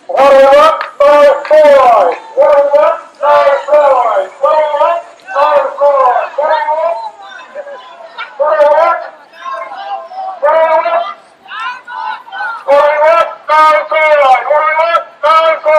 What do you want? No fluoride. What do you want? No fluoride. What do you want? No fluoride. What do you want? What do you want? What do you want? What do you want? No fluoride. What do you want? No fluoride.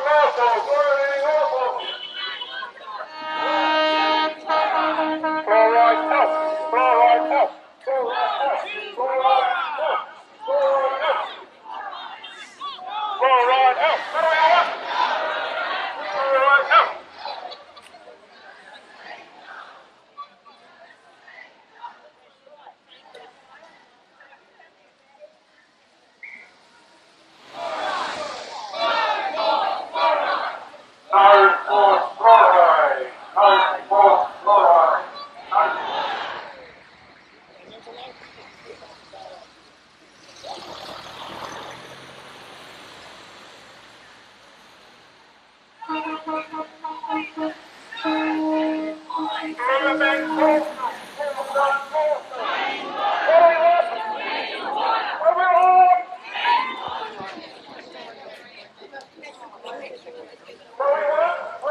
What do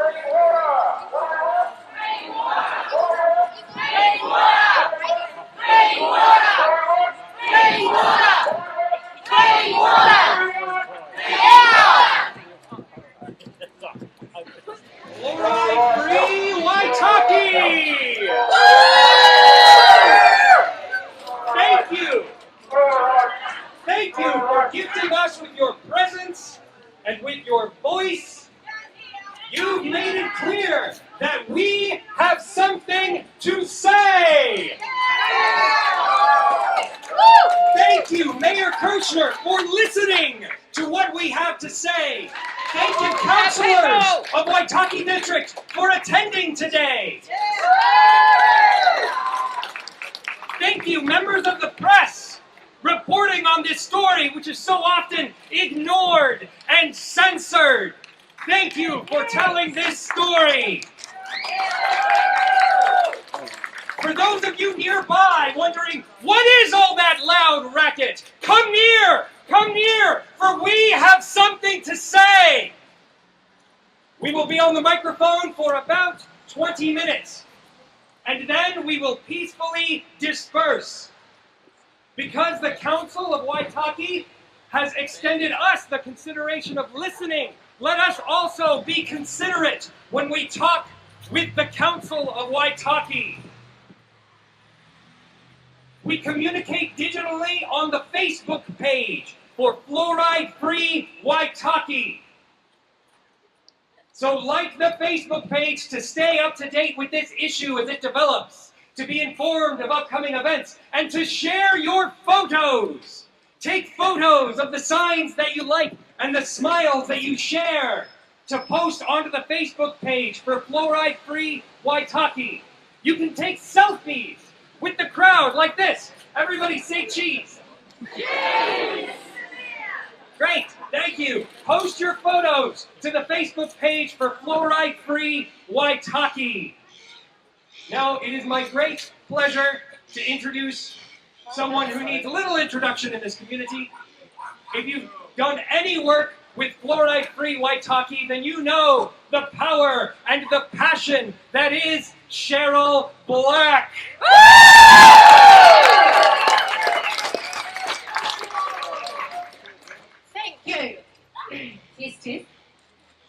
you want? What do you want? Fluoride Free Waitaki! Thank you! Thank you for gifting us with your presence and with your voice. You've made it clear that we have something to say! Thank you, Mayor Kirchner, for listening to what we have to say. Thank you, councilors of Waitaki District, for attending today. Thank you, members of the press, reporting on this story, which is so often ignored and censored. Thank you for telling this story. For those of you nearby wondering, what is all that loud racket? Come near, for we have something to say. We will be on the microphone for about 20 minutes, and then we will peacefully disperse. Because the Council of Waitaki has extended us the consideration of listening, let us also be considerate when we talk with the Council of Waitaki. We communicate digitally on the Facebook page for Fluoride Free Waitaki. So like the Facebook page to stay up to date with this issue as it develops, to be informed of upcoming events, and to share your photos. Take photos of the signs that you like and the smiles that you share to post onto the Facebook page for Fluoride Free Waitaki. You can take selfies with the crowd like this. Everybody say cheese. Cheese! Great, thank you. Post your photos to the Facebook page for Fluoride Free Waitaki. Now, it is my great pleasure to introduce someone who needs a little introduction in this community. If you've done any work with Fluoride Free Waitaki, then you know the power and the passion that is Cheryl Black. Thank you. Yes, Tiff.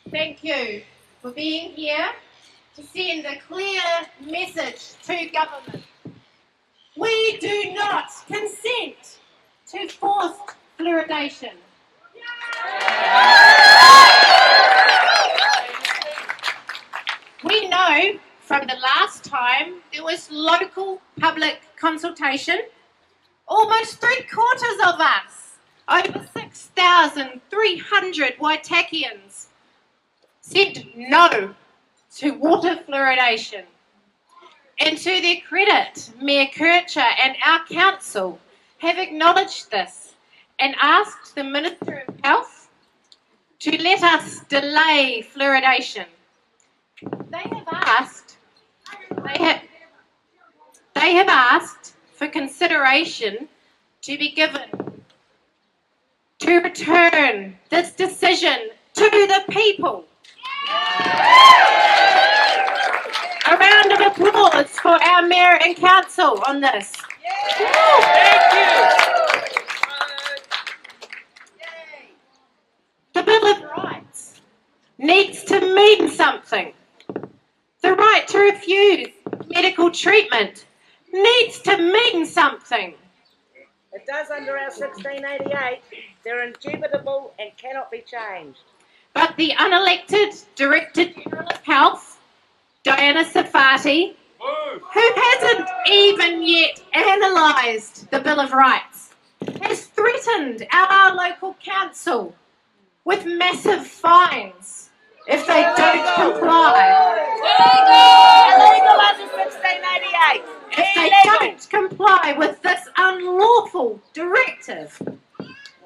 Thank you for being here to send a clear message to government. We do not consent to forced fluoridation. consultation, almost 3/4 of us, over 6,300 Waitakians, said no to water fluoridation. And to their credit, Mayor Kircher and our council have acknowledged this and asked the Minister of Health to let us delay fluoridation. They have asked for consideration to be given to return this decision to the people. A round of applause for our Mayor and Council on this. Thank you. The Bill of Rights needs to mean something. The right to refuse medical treatment needs to mean something. It does under our 1688. They're indubitable and cannot be changed. But the unelected Director General of Health, Diana Safati, who hasn't even yet analysed the Bill of Rights, has threatened our local council with massive fines if they don't comply. Illegal under 1688. If they don't comply with this unlawful directive.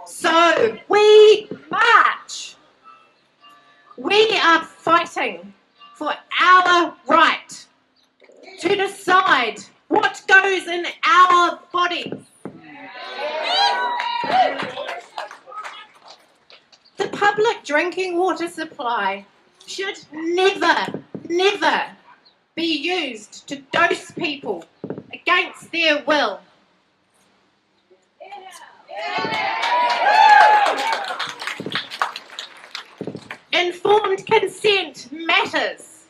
So we march. We are fighting for our right to decide what goes in our bodies. The public drinking water supply should never be used to dose people against their will. Informed consent matters.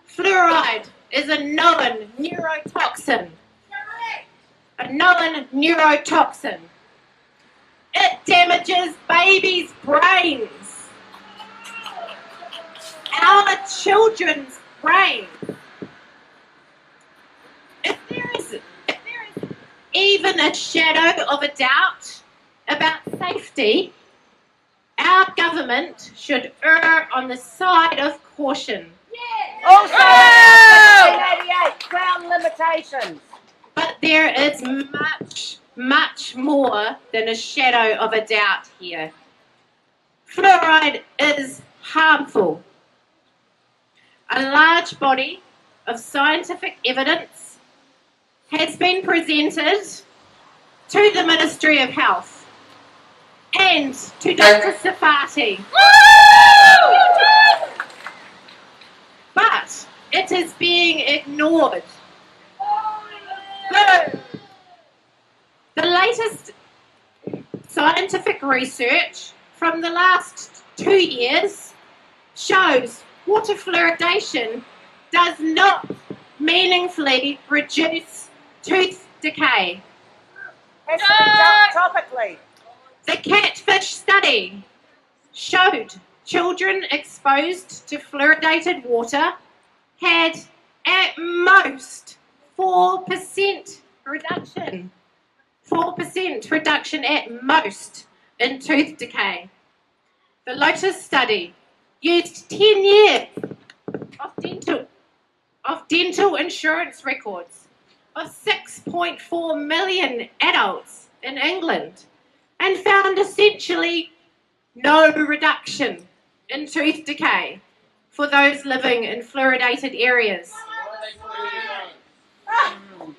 Fluoride is a known neurotoxin. A known neurotoxin. It damages babies' brains. Our children's brains. If there is even a shadow of a doubt about safety, our government should err on the side of caution. Also, 1688 Crown limitations. But there is much more than a shadow of a doubt here. Fluoride is harmful. A large body of scientific evidence has been presented to the Ministry of Health and to Dr. Safati. But it is being ignored. The latest scientific research from the last 2 years shows water fluoridation does not meaningfully reduce tooth decay. Has to be done topically. The catfish study showed children exposed to fluoridated water had at most 4% reduction. 4% reduction at most in tooth decay. The Lotus study used 10 years of dental insurance records of 6.4 million adults in England and found essentially no reduction in tooth decay for those living in fluoridated areas.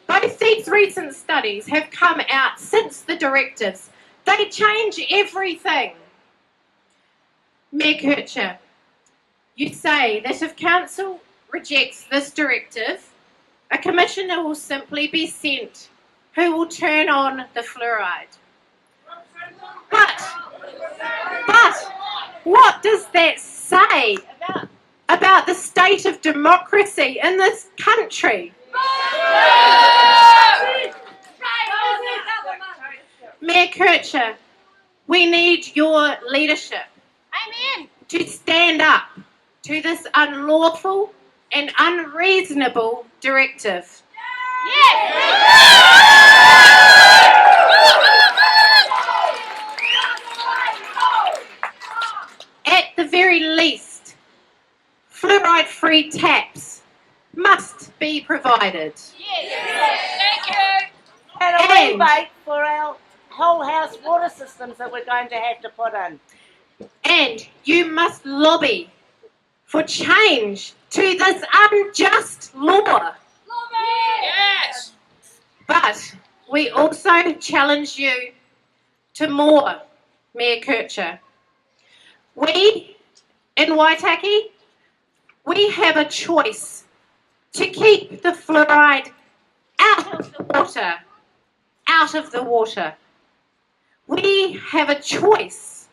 Both these recent studies have come out since the directives. They change everything. Mayor Kircher, you say that if Council rejects this directive, a commissioner will simply be sent who will turn on the fluoride. But what does that say about the state of democracy in this country? Mayor Kircher, we need your leadership. Amen. To stand up to this unlawful an unreasonable directive. At the very least, fluoride-free taps must be provided. And a And- rebate for our whole house water systems that we're going to have to put in. And you must lobby for change to this unjust law. Yes. But we also challenge you to more, Mayor Kircher. We in Waitaki, we have a choice to keep the fluoride out of the water. Out of the water. We have a choice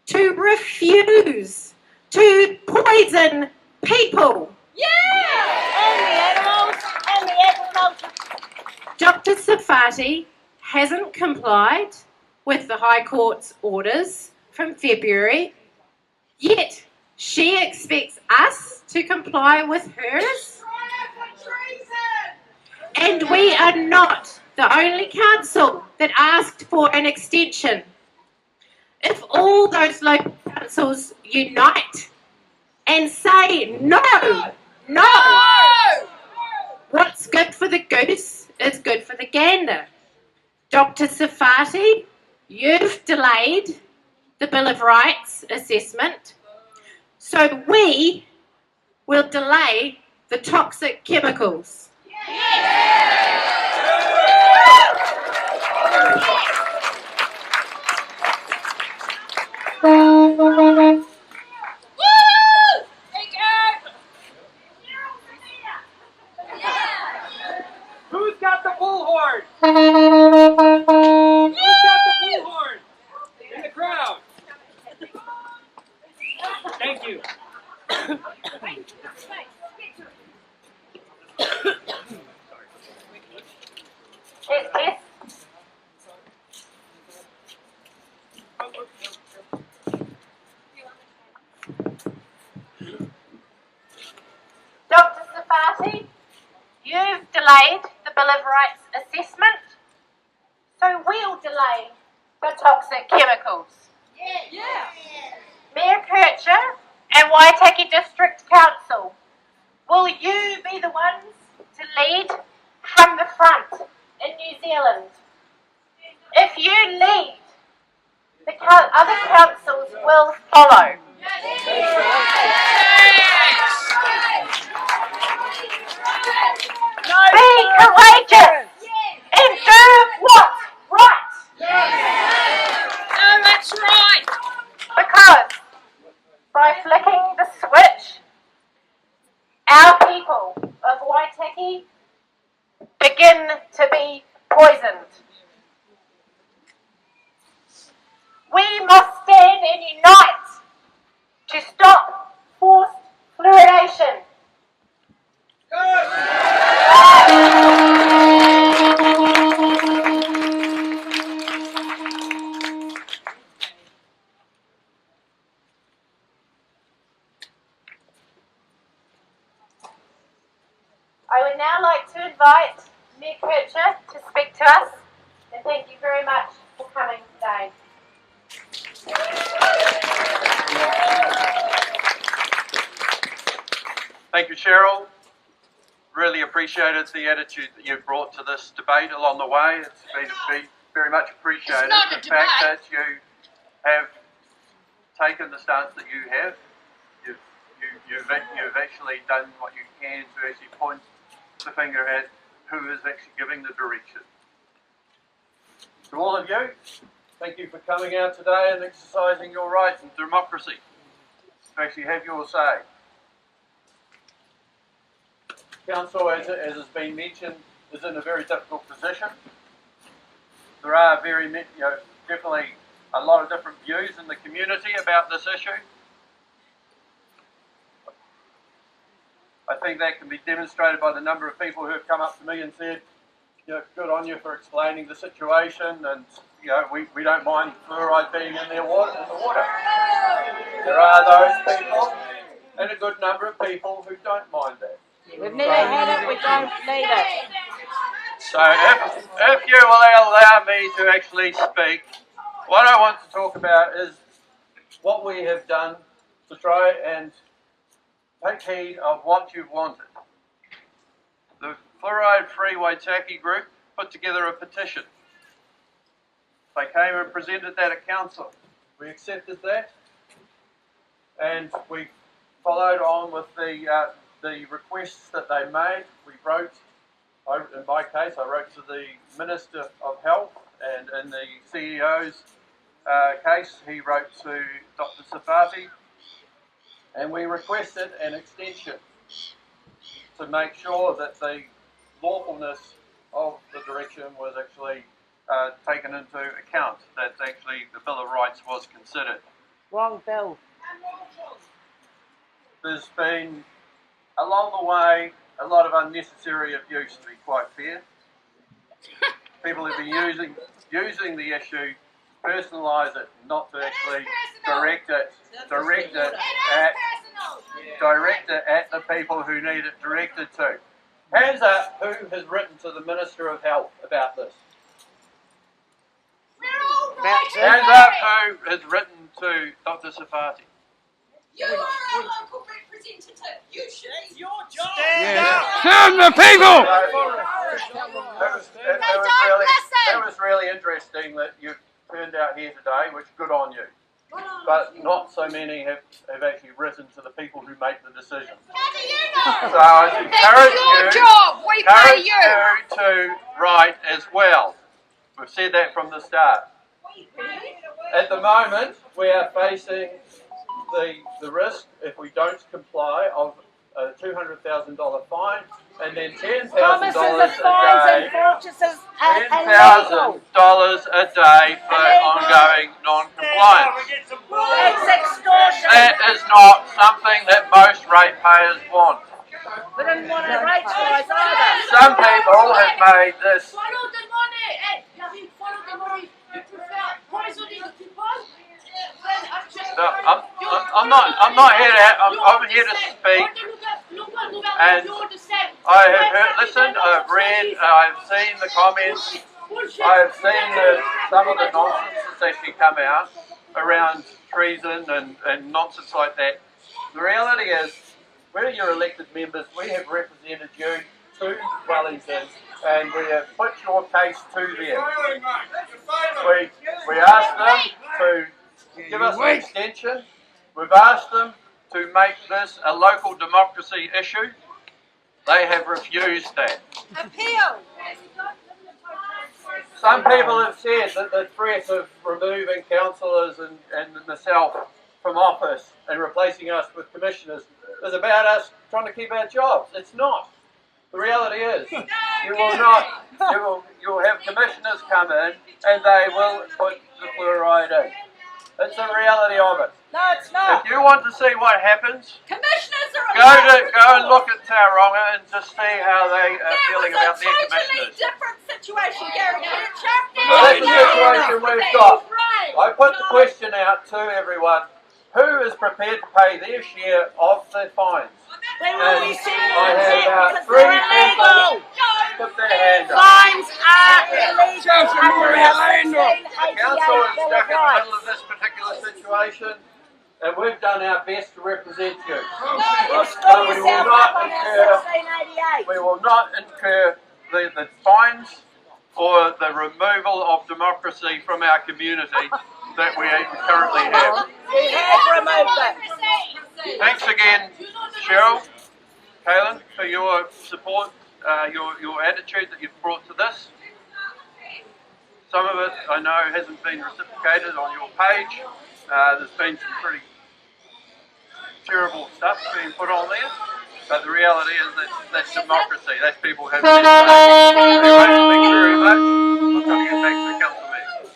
to refuse to poison people. And the animals, and the agriculture. Dr. Safati hasn't complied with the High Court's orders from February, yet she expects us to comply with hers. And we are not the only council that asked for an extension. If all those local councils unite and say no, what's good for the goose is good for the gander. Dr. Safati, you've delayed the Bill of Rights assessment, so we will delay the toxic chemicals. Who's got the bullhorn? Who's got the bullhorn? In the crowd. Thank you. Dr. Safati, you've delayed the Bill of Rights assessment, so we'll delay the toxic chemicals. Mayor Kircher and Waitaki District Council, will you be the ones to lead from the front in New Zealand? If you lead, the other councils will follow. Be courageous and do what's right. Oh, that's right. Because by flicking the switch, our people of Waitaki begin to be poisoned. We must stand and unite to stop forced fluoridation. I would now like to invite Mayor Kircher to speak to us, and thank you very much for coming today. Thank you, Cheryl. Really appreciated the attitude that you've brought to this debate along the way. It's been very much appreciated. It's not a the fact debate. that you have taken the stance that you have. You've actually done what you can to actually point the finger at who is actually giving the direction. To all of you, thank you for coming out today and exercising your rights in democracy to actually have your say. Council, as has been mentioned, is in a very difficult position. There are definitely a lot of different views in the community about this issue. I think that can be demonstrated by the number of people who have come up to me and said, good on you for explaining the situation, and we don't mind fluoride being in the water. There are those people and a good number of people who don't mind that. We've never had it, we don't need it. So if you will allow me to actually speak, what I want to talk about is what we have done to try and take heed of what you've wanted. The Fluoride Free Waitaki group put together a petition. They came and presented that at council. We accepted that, and we followed on with the requests that they made. We wrote, in my case, I wrote to the Minister of Health, and in the CEO's case, he wrote to Dr. Safati, and we requested an extension to make sure that the lawfulness of the direction was actually taken into account, that actually the Bill of Rights was considered. Wrong bill. There's been, along the way, a lot of unnecessary abuse, to be quite fair. People have been using the issue, personalise it, not to actually direct it at the people who need it directed to. Hands up who has written to the Minister of Health about this. Hands up who has written to Dr. Safati. You are our local representative. You should. It's your job. Serve the people! It was really interesting that you turned out here today, which good on you. But not so many have actually written to the people who make the decision. How do you know? So I That's your job. We pay encourage you. to write as well. We've said that from the start. At the moment, we are facing the risk, if we don't comply, of a $200,000 fine and then $10,000 Promises a of fines day. and purchases are $10,000 illegal. a day for ongoing non-compliance. That's extortion. That is not something that most ratepayers want. We didn't want a rate rise either. Some people have made this. Follow the money. Hey, Gary, follow the money. You prefer poisoning the people? No, I'm not here to. I'm here to speak. And I have heard, listened, I've read, I've seen the comments, I've seen some of the nonsense that's actually come out around treason and nonsense like that. The reality is, we're your elected members, we have represented you to Wellington, and we have put your case to them. We asked them to give us an extension. We've asked them to make this a local democracy issue. They have refused that. Appeal. Some people have said that the threat of removing councillors and myself from office and replacing us with commissioners is about us trying to keep our jobs. It's not. The reality is, you will not. You will have commissioners come in and they will put the fluoride in. It's the reality of it. No, it's not. If you want to see what happens, Commissioners are go and look at Tauranga and just see how they are feeling about their totally commissioners. different situation, Gary. So that's the situation we've got. I put the question out to everyone: who is prepared to pay their share of the fines? They will be seen I have about because 3 they're illegal. people put their hand up. Fines are illegal under The council is 1688 Bill stuck of in the middle Rights. of this particular situation, and we've done our best to represent you. Well, So screw we will yourself not up on incur, our 1688. we will not incur the fines or the removal of democracy from our community that we currently have. We have removed it. Thanks again, Cheryl, Kaylin, for your support, your attitude that you've brought to this. Some of it, I know, hasn't been reciprocated on your page. There's been some pretty terrible stuff being put on there. But the reality is that that's democracy. That's people having their say. Anyway, thank you very much. I'm going to get back to the council meeting.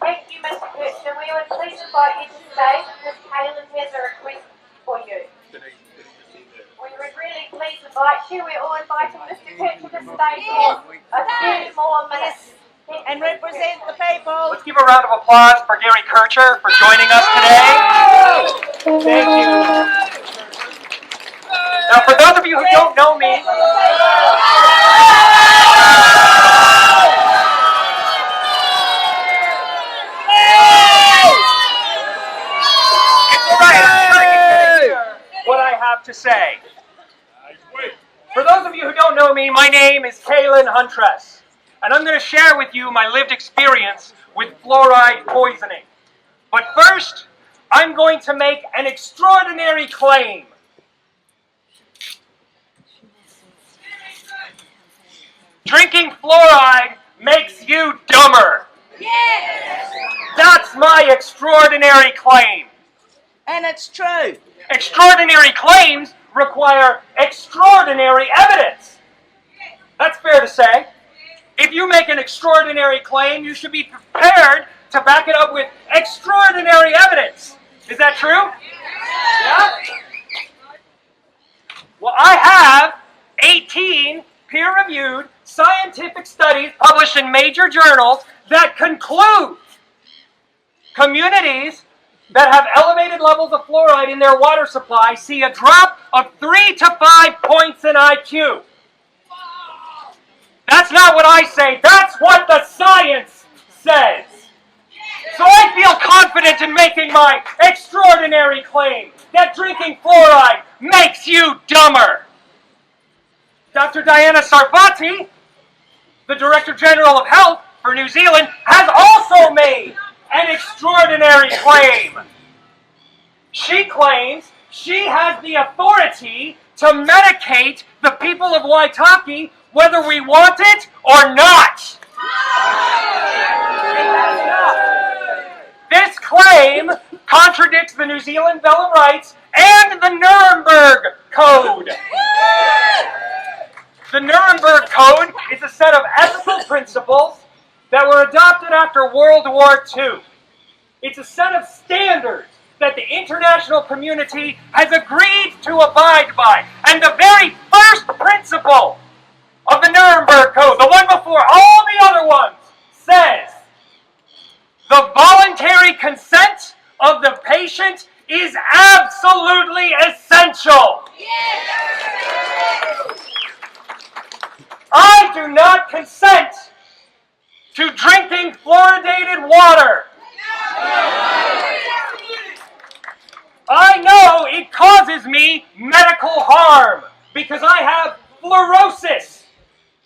Thank you, Mr. Kirsten. We would please invite you to stay because Kaylin has a request for you. We would really please invite you. We're all inviting Mr. Kirsten to stay for a few more minutes. And represent the people. Let's give a round of applause for Gary Kircher for joining us today. Thank you. Now, for those of you who don't know me, what I have to say. For those of you who don't know me, my name is Kaylin Huntress, and I'm going to share with you my lived experience with fluoride poisoning. But first, I'm going to make an extraordinary claim. Drinking fluoride makes you dumber. Yes! That's my extraordinary claim. And it's true. Extraordinary claims require extraordinary evidence. That's fair to say. If you make an extraordinary claim, you should be prepared to back it up with extraordinary evidence. Is that true? Yeah? Well, I have 18 peer-reviewed scientific studies published in major journals that conclude communities that have elevated levels of fluoride in their water supply see a drop of 3 to 5 points in IQ. That's not what I say, that's what the science says. So I feel confident in making my extraordinary claim that drinking fluoride makes you dumber. Dr. Diana Sarfati, the Director General of Health for New Zealand, has also made an extraordinary claim. She claims she has the authority to medicate the people of Waitaki whether we want it or not. This claim contradicts the New Zealand Bill of Rights and the Nuremberg Code. The Nuremberg Code is a set of ethical principles that were adopted after World War II. It's a set of standards that the international community has agreed to abide by. And the very first principle of the Nuremberg Code, the one before all the other ones, says the voluntary consent of the patient is absolutely essential. I do not consent to drinking fluoridated water. I know it causes me medical harm because I have fluorosis,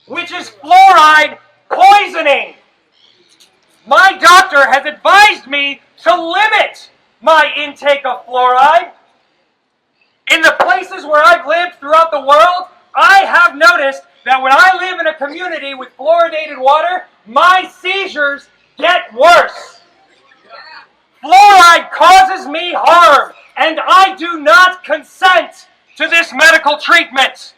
which is fluoride poisoning. My doctor has advised me to limit my intake of fluoride. In the places where I've lived throughout the world, I have noticed that when I live in a community with fluoridated water, my seizures get worse. Fluoride causes me harm, and I do not consent to this medical treatment.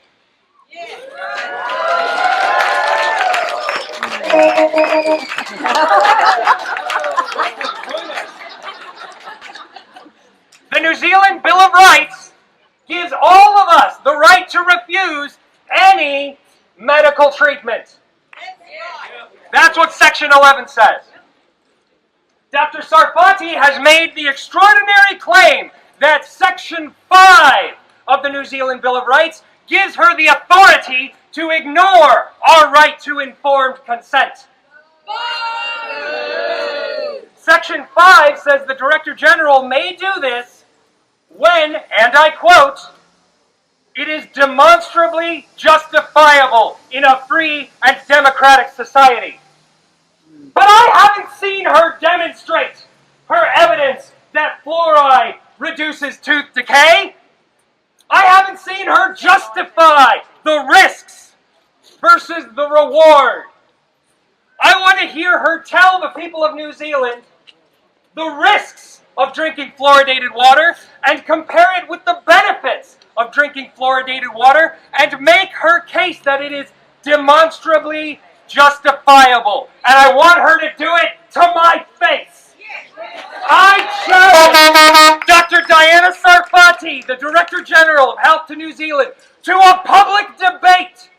The New Zealand Bill of Rights gives all of us the right to refuse any medical treatment. That's what Section 11 says. Dr. Sarfati has made the extraordinary claim that Section 5 of the New Zealand Bill of Rights gives her the authority to ignore our right to informed consent. Section 5 says the Director General may do this when, and I quote, it is demonstrably justifiable in a free and democratic society. But I haven't seen her demonstrate her evidence that fluoride reduces tooth decay. I haven't seen her justify the risks versus the reward. I want to hear her tell the people of New Zealand the risks of drinking fluoridated water and compare it with the benefits of drinking fluoridated water and make her case that it is demonstrably justifiable. And I want her to do it to my face. I challenge Dr. Diana Sarfati, the Director General of Health to New Zealand, to a public debate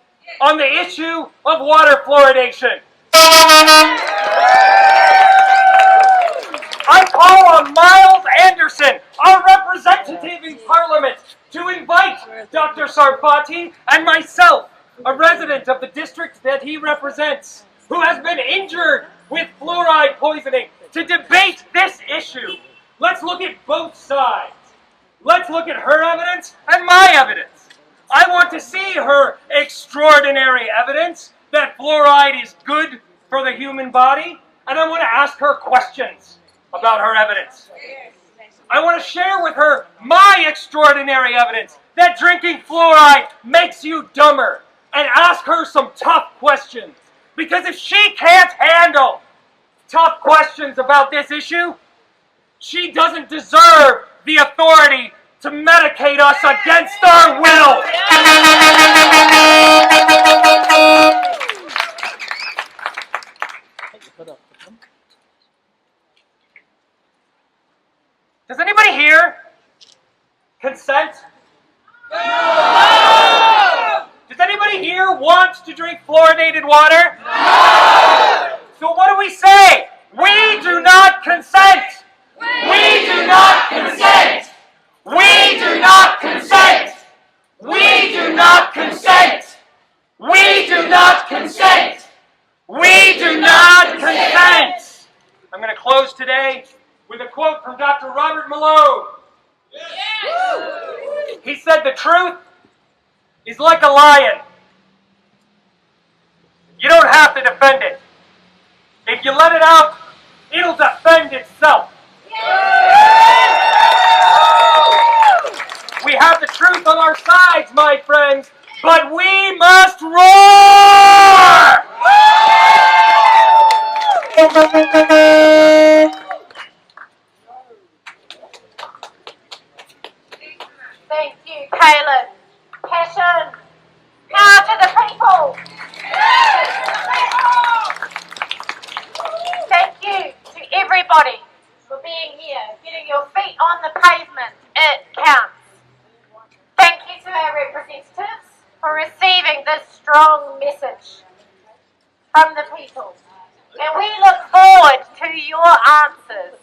on the issue of water fluoridation. I call on Miles Anderson, a Sarfati and myself, a resident of the district that he represents, who has been injured with fluoride poisoning, to debate this issue. Let's look at both sides. Let's look at her evidence and my evidence. I want to see her extraordinary evidence that fluoride is good for the human body, and I want to ask her questions about her evidence. I want to share with her my extraordinary evidence that drinking fluoride makes you dumber, and ask her some tough questions. Because if she can't handle tough questions about this issue, she doesn't deserve the authority to medicate us against our will. Does anybody here consent? No! Does anybody here want to drink fluoridated water? No! So what do we say? We do not consent! We do not consent! We do not consent! We do not consent! We do not consent! We do not consent! I'm going to close today with a quote from Dr. Robert Malone. Yes. He said, "The truth is like a lion. You don't have to defend it. If you let it out, it'll defend itself." We have the truth on our sides, my friends, but we must roar! Thank you, Caleb. Passion. Now to the people. Thank you to everybody for being here, getting your feet on the pavement. It counts. Thank you to our representatives for receiving this strong message from the people. And we look forward to your answers